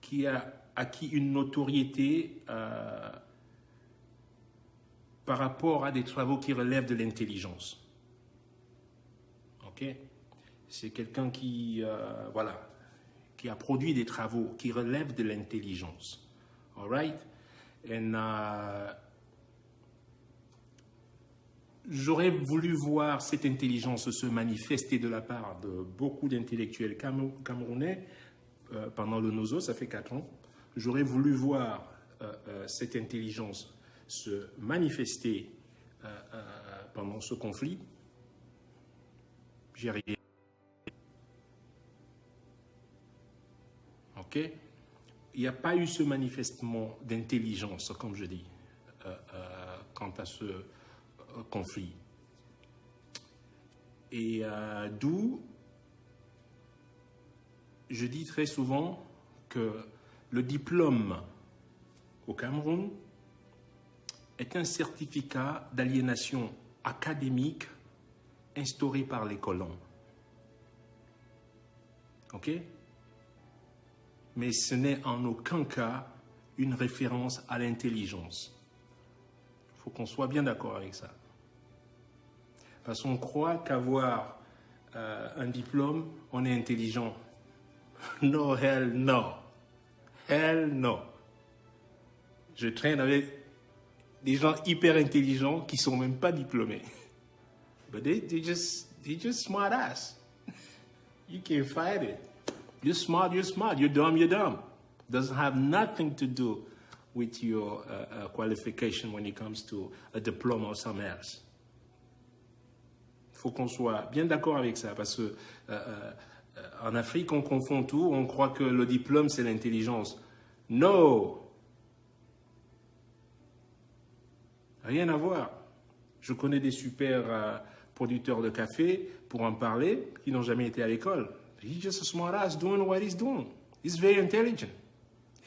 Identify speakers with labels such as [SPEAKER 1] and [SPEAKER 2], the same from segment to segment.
[SPEAKER 1] qui a acquis une notoriété par rapport à des travaux qui relèvent de l'intelligence. Ok? C'est quelqu'un qui, voilà, qui a produit des travaux qui relèvent de l'intelligence. All right? J'aurais voulu voir cette intelligence se manifester de la part de beaucoup d'intellectuels camerounais pendant le NOZO, ça fait 4 ans. J'aurais voulu voir cette intelligence se manifester pendant ce conflit. J'y arrive. Ok? Il n'y a pas eu ce manifestement d'intelligence, comme je dis, quant à ce conflit. Et d'où je dis très souvent que le diplôme au Cameroun est un certificat d'aliénation académique instauré par les colons. Ok? Mais ce n'est en aucun cas une référence à l'intelligence. Il faut qu'on soit bien d'accord avec ça. Parce qu'on croit qu'avoir un diplôme, on est intelligent. No, hell no. Hell no. Je traîne avec des gens hyper intelligents qui ne sont même pas diplômés. But they just smart ass. You can't fight it. You're smart, you're smart. You're dumb, you're dumb. Doesn't have nothing to do with your qualification when it comes to a diploma or something else. Il faut qu'on soit bien d'accord avec ça, parce que en Afrique, on confond tout. On croit que le diplôme, c'est l'intelligence. No! Rien à voir. Je connais des super producteurs de café, pour en parler, qui n'ont jamais été à l'école. He's just a smart ass doing what he's doing. He's very intelligent.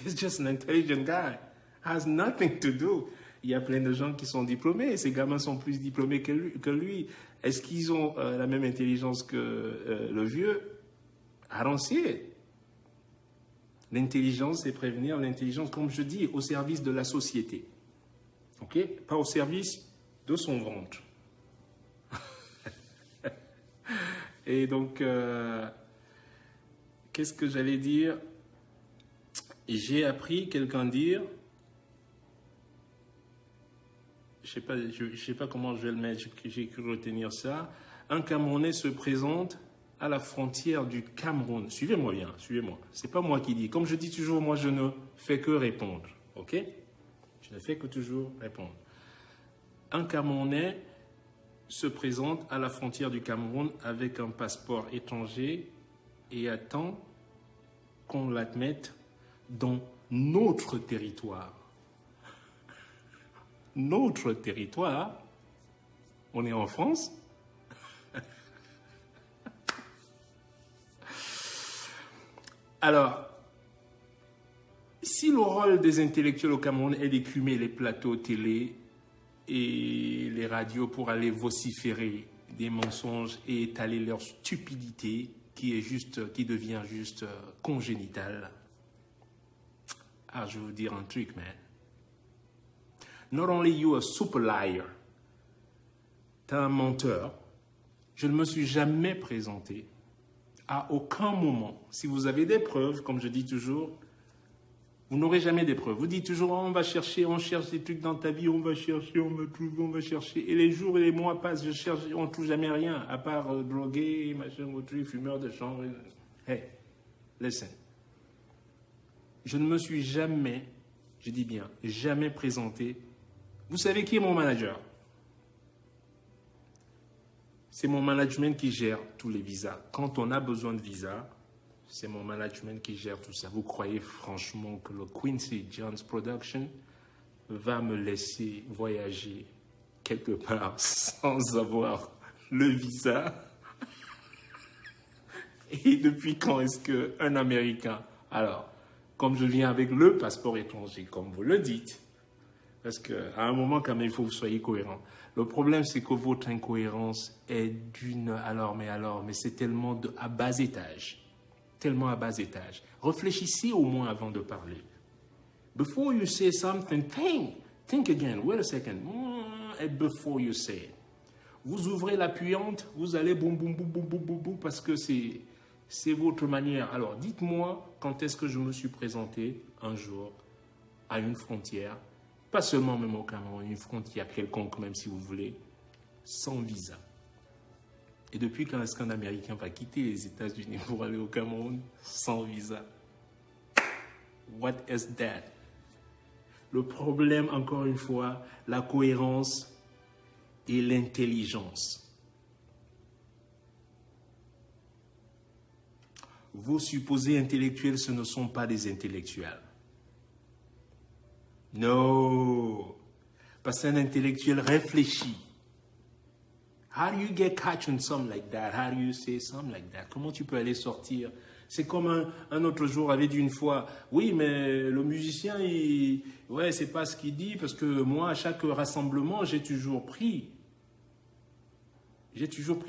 [SPEAKER 1] He's just an intelligent guy. Has nothing to do. Il y a plein de gens qui sont diplômés, et ces gamins sont plus diplômés que lui. Est-ce qu'ils ont la même intelligence que le vieux? I don't see it. L'intelligence, c'est prévenir l'intelligence, comme je dis, au service de la société. Ok? Pas au service de son ventre. Et donc, qu'est-ce que j'allais dire? J'ai appris quelqu'un dire, je sais pas comment je vais le mettre, j'ai cru retenir ça. Un Camerounais se présente à la frontière du Cameroun. Suivez-moi bien, suivez-moi. C'est pas moi qui dis. Comme je dis toujours, moi je ne fais que répondre. Ok? Je ne fais que toujours répondre. Un Camerounais se présente à la frontière du Cameroun avec un passeport étranger et attend qu'on l'admette dans notre territoire. Notre territoire, on est en France. Alors, si le rôle des intellectuels au Cameroun est d'écumer les plateaux télé et les radios pour aller vociférer des mensonges et étaler leur stupidité qui devient juste congénitale, ah, je vais vous dire un truc, man. Not only you a super liar, t'es un menteur. Je ne me suis jamais présenté à aucun moment. Si vous avez des preuves, comme je dis toujours, vous n'aurez jamais des preuves. Vous dites toujours, oh, on cherche des trucs dans ta vie, on va chercher, on va trouver, on va chercher. Et les jours et les mois passent, je cherche, on ne trouve jamais rien, à part drogué, machin, autrui, fumeur de chanvre. Hey, listen. Je ne me suis jamais, je dis bien, jamais présenté. Vous savez qui est mon manager? C'est mon management qui gère tous les visas. Quand on a besoin de visas, c'est mon management qui gère tout ça. Vous croyez franchement que le Quincy Jones Production va me laisser voyager quelque part sans avoir le visa? Et depuis quand est-ce qu'un Américain... Alors, comme je viens avec le passeport étranger, comme vous le dites, parce qu'à un moment, quand même, il faut que vous soyez cohérent. Le problème, c'est que votre incohérence est d'une... mais c'est tellement à bas étage. tellement à bas étage. Réfléchissez au moins avant de parler. Before you say something, think again. Wait a second. And before you say it. Vous ouvrez la puante, vous allez boum, boum, boum, boum, boum, boum, boum, parce que c'est votre manière. Alors, dites-moi quand est-ce que je me suis présenté un jour à une frontière, pas seulement même au Cameroun, une frontière quelconque, même si vous voulez, sans visa. Et depuis quand est-ce qu'un Américain va quitter les États-Unis pour aller au Cameroun sans visa? What is that? Le problème, encore une fois, la cohérence et l'intelligence. Vos supposés intellectuels, ce ne sont pas des intellectuels. Non. Parce qu'un intellectuel réfléchit. How do you get catch on something like that? How do you say something like that? Comment tu peux aller sortir? C'est comme un autre jour avait dit une fois, oui, mais le musicien, ouais, c'est pas ce qu'il dit, parce que moi, à chaque rassemblement, j'ai toujours pris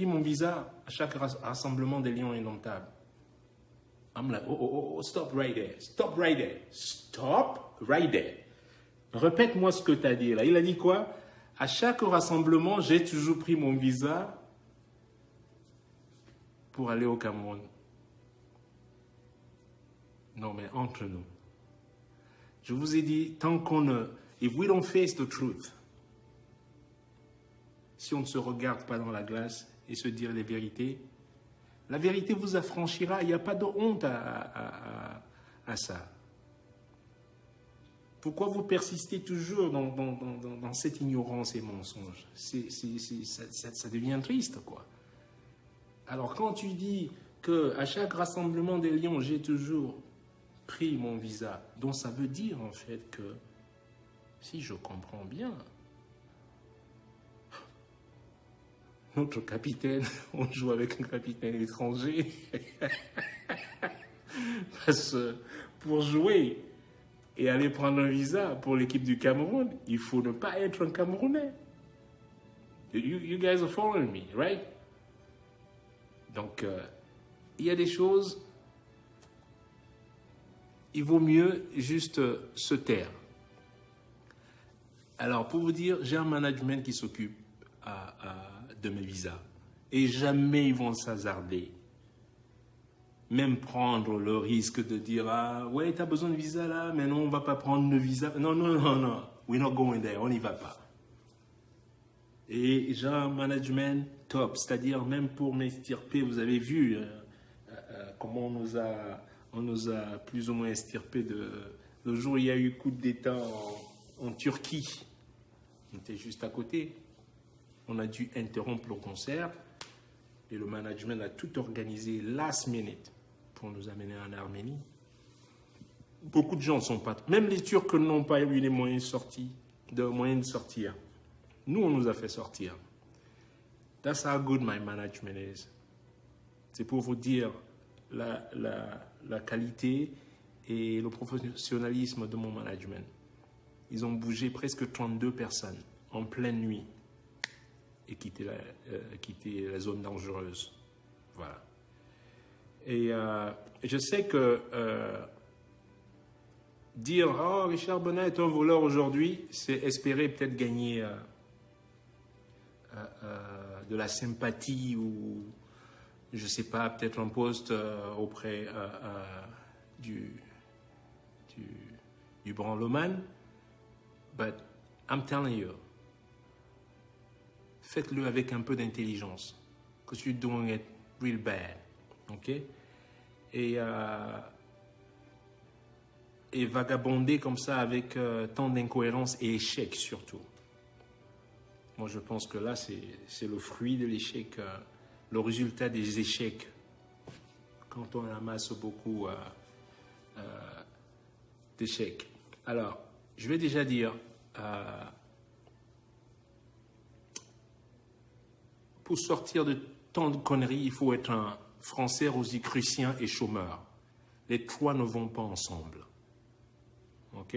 [SPEAKER 1] mon visa à chaque rassemblement des Lions Indomptables. I'm like, oh, stop right there. Stop right there. Stop right there. Répète-moi ce que tu as dit là. Il a dit quoi? À chaque rassemblement, j'ai toujours pris mon visa pour aller au Cameroun. Non, mais entre nous. Je vous ai dit, tant qu'on ne... If we don't face the truth, si on ne se regarde pas dans la glace et se dire les vérités, la vérité vous affranchira. Il n'y a pas de honte à ça. Pourquoi vous persistez toujours dans cette ignorance et mensonge? Ça devient triste, quoi. Alors, quand tu dis qu'à chaque rassemblement des Lions, j'ai toujours pris mon visa, donc ça veut dire, en fait, que, si je comprends bien, notre capitaine, on joue avec un capitaine étranger, parce que pour jouer et aller prendre un visa pour l'équipe du Cameroun, il faut ne pas être un Camerounais. You guys are following me, right? Donc, il y a des choses, il vaut mieux juste se taire. Alors, pour vous dire, j'ai un management qui s'occupe de mes visas. Et jamais ils vont s'hasarder. Même prendre le risque de dire, ah, ouais, tu as besoin de visa là, mais non, on ne va pas prendre le visa. Non, we're not going there, on n'y va pas. Et j'ai un management top, c'est-à-dire même pour m'extirper, vous avez vu comment on nous a plus ou moins extirpé le jour où il y a eu coup d'État en Turquie. On était juste à côté. On a dû interrompre le concert et le management a tout organisé last minute pour nous amener en Arménie. Beaucoup de gens ne sont pas... Même les Turcs n'ont pas eu les moyens de sortir. Nous, on nous a fait sortir. That's how good my management is. C'est pour vous dire la qualité et le professionnalisme de mon management. Ils ont bougé presque 32 personnes en pleine nuit et quitter la zone dangereuse. Voilà. Et je sais que dire « Oh, Richard Bonnat est un voleur aujourd'hui », c'est espérer peut-être gagner de la sympathie ou, je ne sais pas, peut-être un poste auprès du branloman. But I'm telling you, faites-le avec un peu d'intelligence. Because you're doing it real bad. OK? Et vagabonder comme ça avec tant d'incohérences et échecs surtout. Moi, je pense que là, c'est le fruit de l'échec, le résultat des échecs. Quand on amasse beaucoup d'échecs. Alors, je vais déjà dire, pour sortir de tant de conneries, il faut être un Français rosicrucien et chômeur. Les trois ne vont pas ensemble. OK?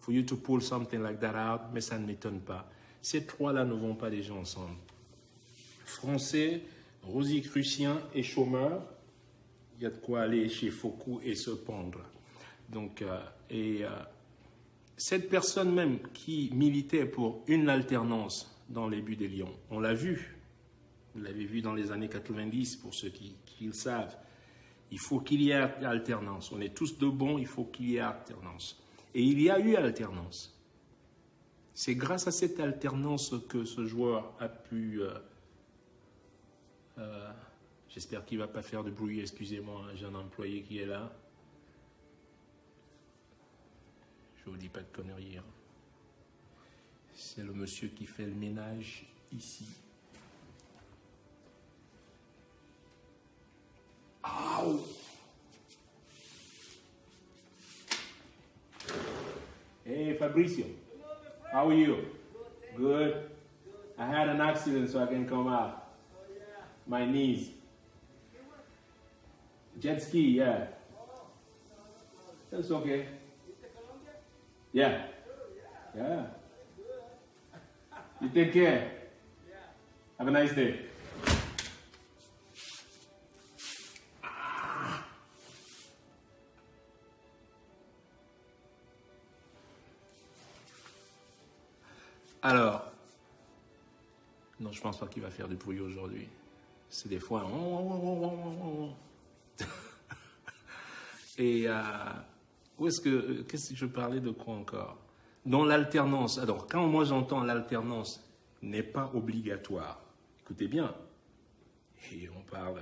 [SPEAKER 1] For you to pull something like that out, mais ça ne m'étonne pas. Ces trois-là ne vont pas déjà ensemble. Français, rosicrucien et chômeur, il y a de quoi aller chez Foucault et se pendre. Donc, cette personne même qui militait pour une alternance dans les buts des Lions, on l'a vu, vous l'avez vu dans les années 90 pour ceux qui le savent, il faut qu'il y ait alternance. On est tous de bons, il faut qu'il y ait alternance. Et il y a eu alternance. C'est grâce à cette alternance que ce joueur a pu... j'espère qu'il ne va pas faire de bruit, excusez-moi, j'ai un employé qui est là. Je ne vous dis pas de conneries. Hein. C'est le monsieur qui fait le ménage ici. Ow! Hey Fabrizio, how are you? Good. I had an accident so I can come out. My knees. Jet ski, yeah. That's okay. Yeah. Yeah. You take care. Have a nice day. Alors, non, je pense pas qu'il va faire du bruit aujourd'hui. C'est des fois... Et où est-ce que... Qu'est-ce que je parlais de quoi encore? Dans l'alternance. Alors, quand moi j'entends l'alternance n'est pas obligatoire, écoutez bien, et on parle...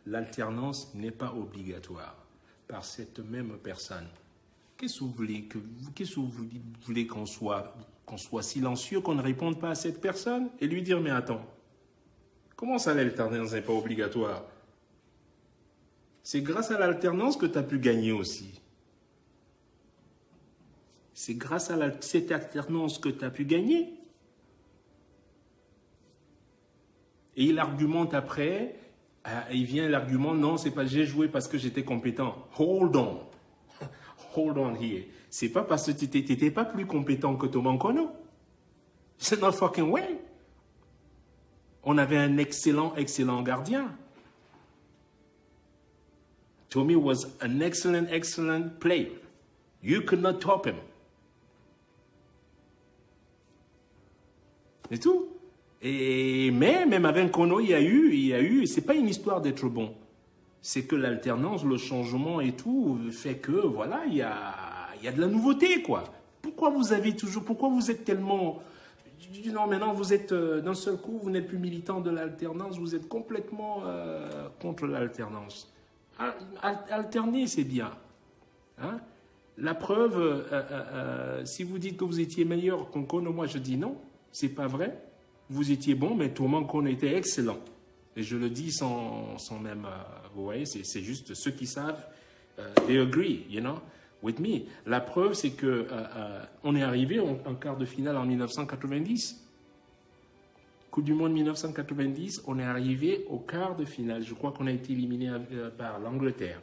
[SPEAKER 1] L'alternance n'est pas obligatoire par cette même personne. Qu'est-ce que vous voulez qu'on soit silencieux, qu'on ne réponde pas à cette personne et lui dire, mais attends, comment ça l'alternance n'est pas obligatoire? C'est grâce à l'alternance que tu as pu gagner aussi. C'est grâce à cette alternance que tu as pu gagner. Et il argumente après, il vient l'argument, non, c'est pas j'ai joué parce que j'étais compétent. Hold on. Hold on here. C'est pas parce que tu n'étais pas plus compétent que Thomas Nkono. C'est not fucking way. On avait un excellent gardien. Tommy was an excellent player. You could not top him. C'est tout. Mais même avec Nkono, il y a eu, c'est pas une histoire d'être bon. C'est que l'alternance, le changement et tout fait que, voilà, il y a de la nouveauté, quoi. Pourquoi vous êtes tellement... Non, maintenant, vous êtes, d'un seul coup, vous n'êtes plus militant de l'alternance, vous êtes complètement contre l'alternance. Alterner, c'est bien. Hein? La preuve, si vous dites que vous étiez meilleur qu'Nkono, moi je dis non, c'est pas vrai. Vous étiez bon, mais Thomas Nkono était excellent. Et je le dis sans même... vous voyez, c'est juste ceux qui savent, they agree, you know, with me. La preuve, c'est que on est arrivé en quart de finale en 1990. Coupe du Monde 1990, on est arrivé au quart de finale. Je crois qu'on a été éliminé par l'Angleterre.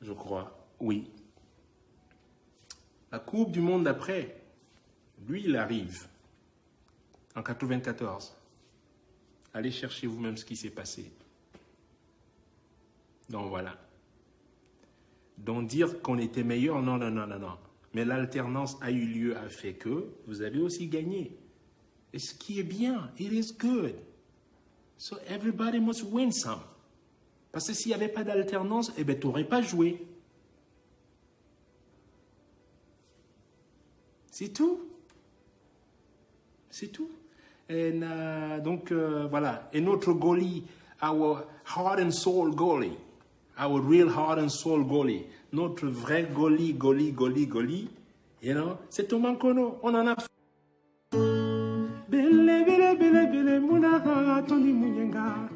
[SPEAKER 1] Je crois, oui. La Coupe du Monde d'après, lui, il arrive en 94. Allez chercher vous-même ce qui s'est passé. Donc voilà. Donc dire qu'on était meilleur, non. Mais l'alternance a eu lieu, a fait que vous avez aussi gagné. Et ce qui est bien, it is good. So everybody must win some. Parce que s'il n'y avait pas d'alternance, eh ben tu n'aurais pas joué. C'est tout. C'est tout. Et donc, voilà. Et notre goalie, our heart and soul goalie, our real heart and soul goalie, notre vrai goalie, you know, c'est Thomas Nkono. On en a fait. Bele, munaka, tondi munyenga.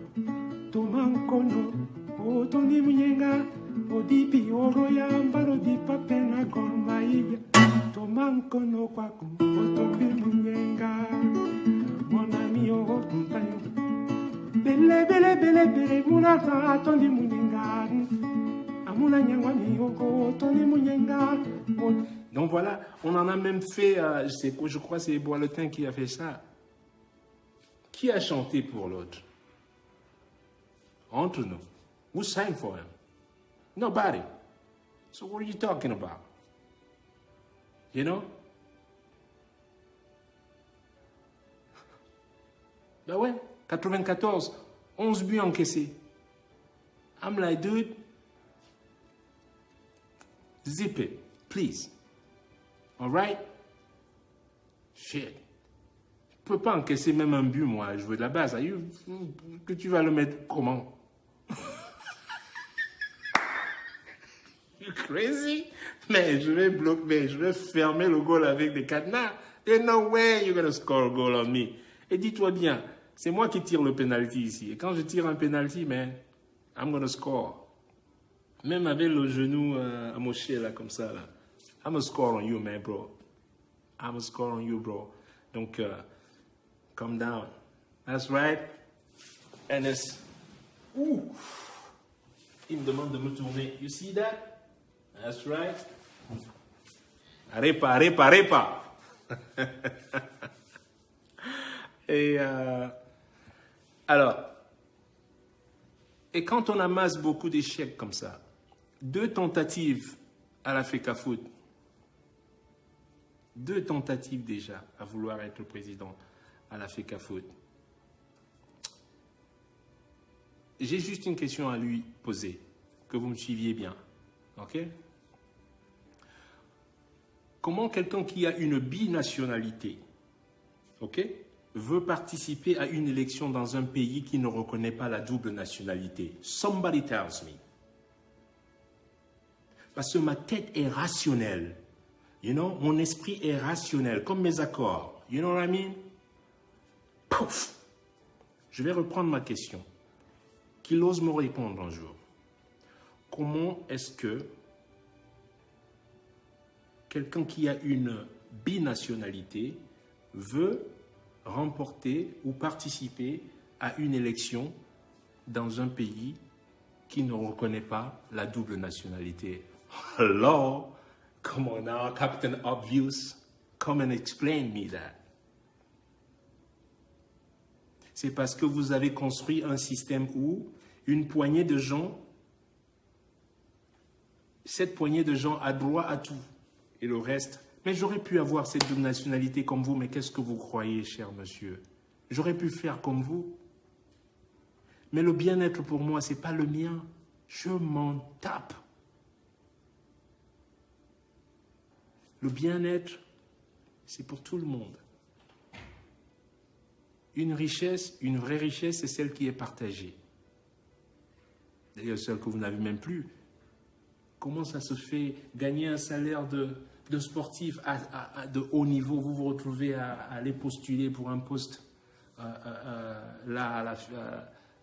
[SPEAKER 1] Thomas Nkono, oh, tondi munyenga. Odipi, oro ya mbaro di papena gormaïga. Thomas Nkono, kwa kumbo, tondi munyenga. Mon ami, oh, compagnon. Bele, munaka, tondi munyenga. Amuna nyangwa mi, oh, tondi munyenga. Donc voilà, on en a même fait, je crois que c'est Boiletin qui a fait ça. Qui a chanté pour l'autre? Entre nous. Who signed for him? Nobody. So what are you talking about? You know? Ben ouais, 94, 11 buts encaissés. I'm like, dude, zip it, please. All right? Shit. Je peux pas encaisser même un but, moi, jouer de la base. Que tu vas le mettre comment? You crazy? Mais je vais bloquer, je vais fermer le goal avec des cadenas. There's no way you're gonna score a goal on me. Et dis-toi bien, c'est moi qui tire le penalty ici. Et quand je tire un penalty, man, I'm gonna score. Même avec le genou amoché là, comme ça, là. I'm gonna score on you, man, bro. I'm gonna score on you, bro. Donc, calm down. That's right. Enes. Ouh. Il me demande de me tourner. You see that? That's right. Arepa, arepa, arepa. Et alors, et quand on amasse beaucoup d'échecs comme ça, 2 tentatives à la FECAFOOT, 2 tentatives déjà à vouloir être le président à la FECAFOOT. J'ai juste une question à lui poser, que vous me suiviez bien, ok? Comment quelqu'un qui a une binationalité, ok, veut participer à une élection dans un pays qui ne reconnaît pas la double nationalité? Somebody tells me. Parce que ma tête est rationnelle. You know, mon esprit est rationnel, comme mes accords. You know what I mean? Pouf! Je vais reprendre ma question. Qu'il ose me répondre un jour. Comment est-ce que quelqu'un qui a une binationalité veut remporter ou participer à une élection dans un pays qui ne reconnaît pas la double nationalité? Hello? Come on now, Captain Obvious. Come and explain me that. C'est parce que vous avez construit un système où une poignée de gens, cette poignée de gens a droit à tout. Et le reste, mais j'aurais pu avoir cette double nationalité comme vous, mais qu'est-ce que vous croyez, cher monsieur? J'aurais pu faire comme vous. Mais le bien-être pour moi, ce n'est pas le mien. Je m'en tape. Le bien-être, c'est pour tout le monde. Une richesse, une vraie richesse, c'est celle qui est partagée. D'ailleurs, celle que vous n'avez même plus. Comment ça se fait gagner un salaire de sportif de haut niveau? Vous vous retrouvez à aller postuler pour un poste là,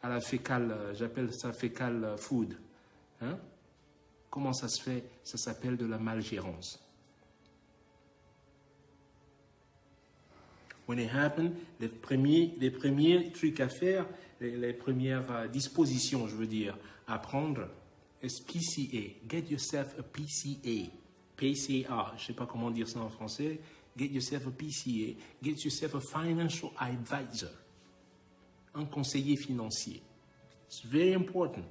[SPEAKER 1] à la fécale, j'appelle ça fécale food. Hein? Comment ça se fait? Ça s'appelle de la malgérance. When it happened, les premiers trucs à faire, les premières dispositions, je veux dire, à prendre, is PCA. Get yourself a PCA. PCA, je ne sais pas comment dire ça en français. Get yourself a PCA. Get yourself a financial advisor. Un conseiller financier. It's very important.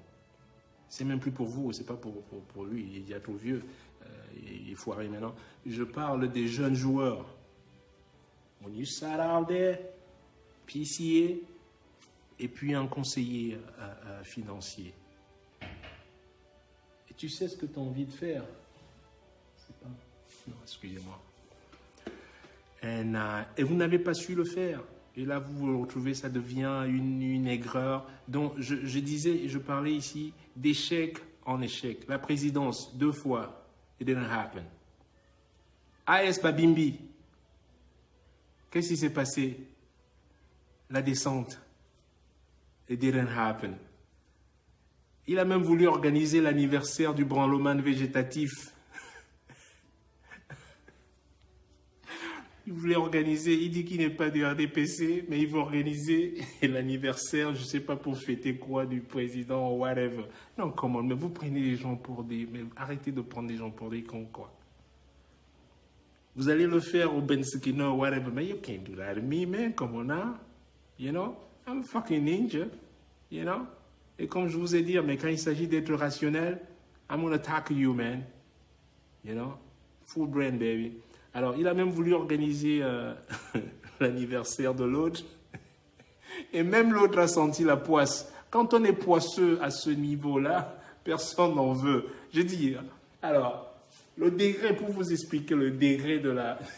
[SPEAKER 1] C'est même plus pour vous, c'est pas pour lui, il est déjà trop vieux. Il faut arrêter maintenant. Je parle des jeunes joueurs. When you sat out there, PCA, et puis un conseiller financier. Et tu sais ce que tu as envie de faire. C'est pas... Non, excusez-moi. Et vous n'avez pas su le faire. Et là, vous vous retrouvez, ça devient une aigreur. Donc, je disais, je parlais ici d'échec en échec. La présidence, 2 fois, it didn't happen. AS Babimbi, qu'est-ce qui s'est passé? La descente, it didn't happen. Il a même voulu organiser l'anniversaire du branloman végétatif. Il voulait organiser, il dit qu'il n'est pas du RDPC, mais il veut organiser l'anniversaire, je ne sais pas pour fêter quoi, du président ou whatever. Non, comment, mais vous prenez les gens pour des... Mais arrêtez de prendre les gens pour des cons, quoi. Vous allez le faire au Bensikino ou whatever, mais you can't do that to me, man, come on now. You know, I'm a fucking ninja, you know. Et comme je vous ai dit, mais quand il s'agit d'être rationnel, I'm gonna tackle you, man. You know? Full brain, baby. Alors, il a même voulu organiser l'anniversaire de l'autre. Et même l'autre a senti la poisse. Quand on est poisseux à ce niveau-là, personne n'en veut. Je dis, alors, le degré, pour vous expliquer le degré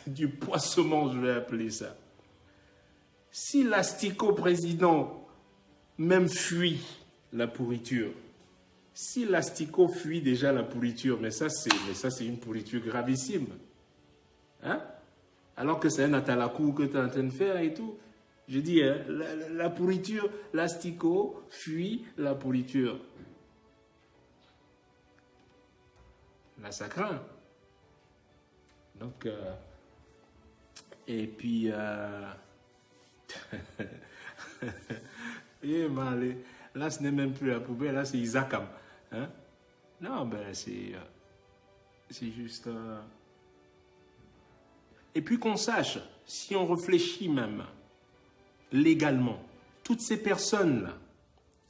[SPEAKER 1] du poissement, je vais appeler ça. Si l'asticot président même fuit la pourriture, si l'asticot fuit déjà la pourriture, mais ça c'est une pourriture gravissime. Hein? Alors que c'est un atalakou que tu es en train de faire et tout. Je dis, hein, la pourriture, l'asticot fuit la pourriture. Là, ça craint. Donc, et puis, et mal, là, ce n'est même plus la poubelle, là, c'est Isakam. Hein? Non, ben, c'est juste... Et puis qu'on sache, si on réfléchit même légalement, toutes ces personnes-là,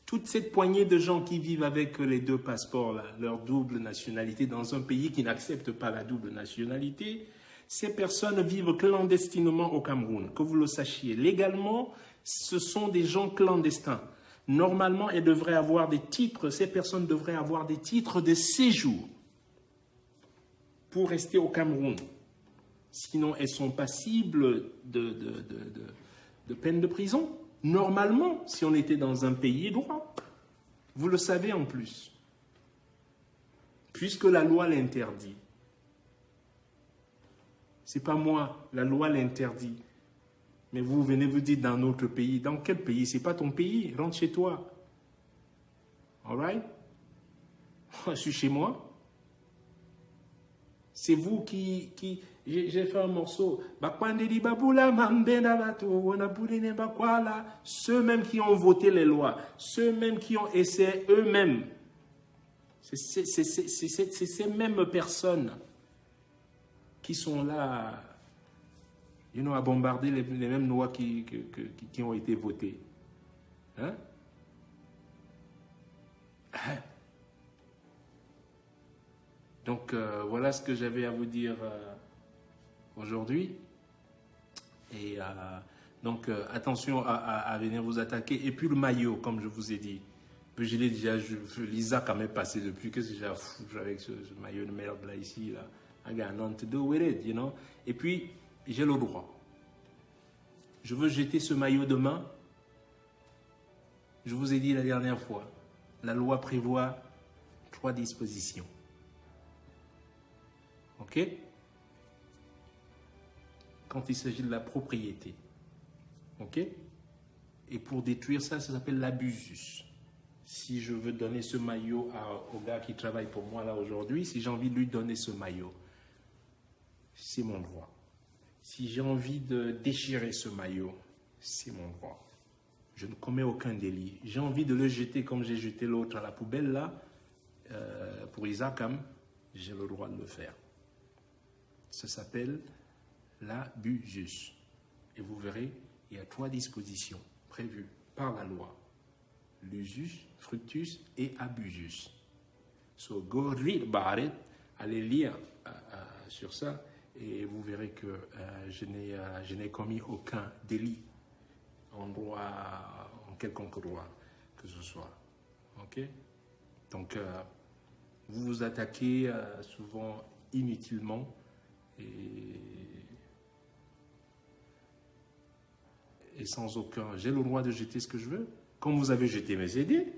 [SPEAKER 1] toute cette poignée de gens qui vivent avec les deux passeports, là, leur double nationalité, dans un pays qui n'accepte pas la double nationalité, ces personnes vivent clandestinement au Cameroun. Que vous le sachiez, légalement, ce sont des gens clandestins. Normalement, elles devraient avoir des titres, ces personnes devraient avoir des titres de séjour pour rester au Cameroun. Sinon, elles sont passibles de peine de prison. Normalement, si on était dans un pays droit, vous le savez en plus, puisque la loi l'interdit. C'est pas moi, la loi l'interdit. Mais vous venez vous dire dans notre pays. Dans quel pays? C'est pas ton pays, rentre chez toi. All right? Je suis chez moi. C'est vous qui j'ai fait un morceau. Ceux-mêmes qui ont voté les lois, ceux-mêmes qui ont essayé eux-mêmes, c'est ces mêmes personnes qui sont là, à bombarder les mêmes lois qui ont été votées. Hein? Donc, voilà ce que j'avais à vous dire aujourd'hui. Et donc, attention à venir vous attaquer. Et puis le maillot, comme je vous ai dit. Je l'ai déjà, Lisa quand même passé depuis que c'est déjà fou avec ce maillot de merde là, ici. Là. I got nothing to do with it, you know. Et puis, j'ai le droit. Je veux jeter ce maillot demain. Je vous ai dit la dernière fois, la loi prévoit 3 dispositions. OK? Quand il s'agit de la propriété. OK? Et pour détruire ça, ça s'appelle l'abusus. Si je veux donner ce maillot au gars qui travaille pour moi là aujourd'hui, si j'ai envie de lui donner ce maillot, c'est mon droit. Si j'ai envie de déchirer ce maillot, c'est mon droit. Je ne commets aucun délit. J'ai envie de le jeter comme j'ai jeté l'autre à la poubelle là, pour Isakam, j'ai le droit de le faire. Ça s'appelle l'abusus. Et vous verrez, il y a 3 dispositions prévues par la loi. L'usus, fructus et abusus. So go read about it, allez lire sur ça et vous verrez que je n'ai commis aucun délit en droit, en quelconque droit que ce soit. Ok? Donc vous vous attaquez souvent inutilement et sans aucun. J'ai le droit de jeter ce que je veux. Comme vous avez jeté mes CD,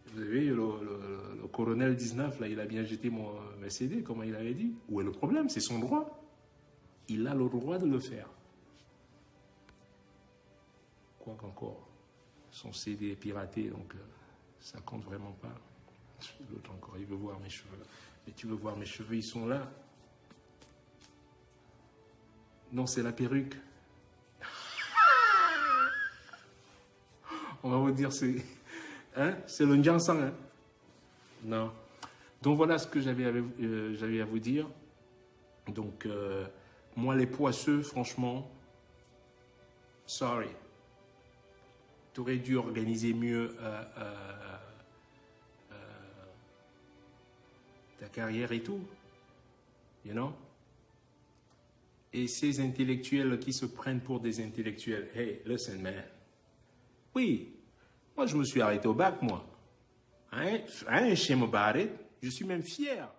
[SPEAKER 1] vous avez le colonel 19, là, il a bien jeté mes CD, comme il avait dit. Où est le problème? C'est son droit. Il a le droit de le faire. Quoi qu'encore, son CD est piraté, donc ça compte vraiment pas. L'autre encore, il veut voir mes cheveux. Mais tu veux voir mes cheveux, ils sont là. Non, c'est la perruque. On va vous dire, c'est le Njansang. Hein? Non. Donc voilà ce que j'avais à vous dire. Donc, moi, les poisseux, franchement, sorry. Tu aurais dû organiser mieux ta carrière et tout. You know? Et ces intellectuels qui se prennent pour des intellectuels. Hey, listen, man. Oui, moi je me suis arrêté au bac, moi. I ain't shame about it. Je suis même fier.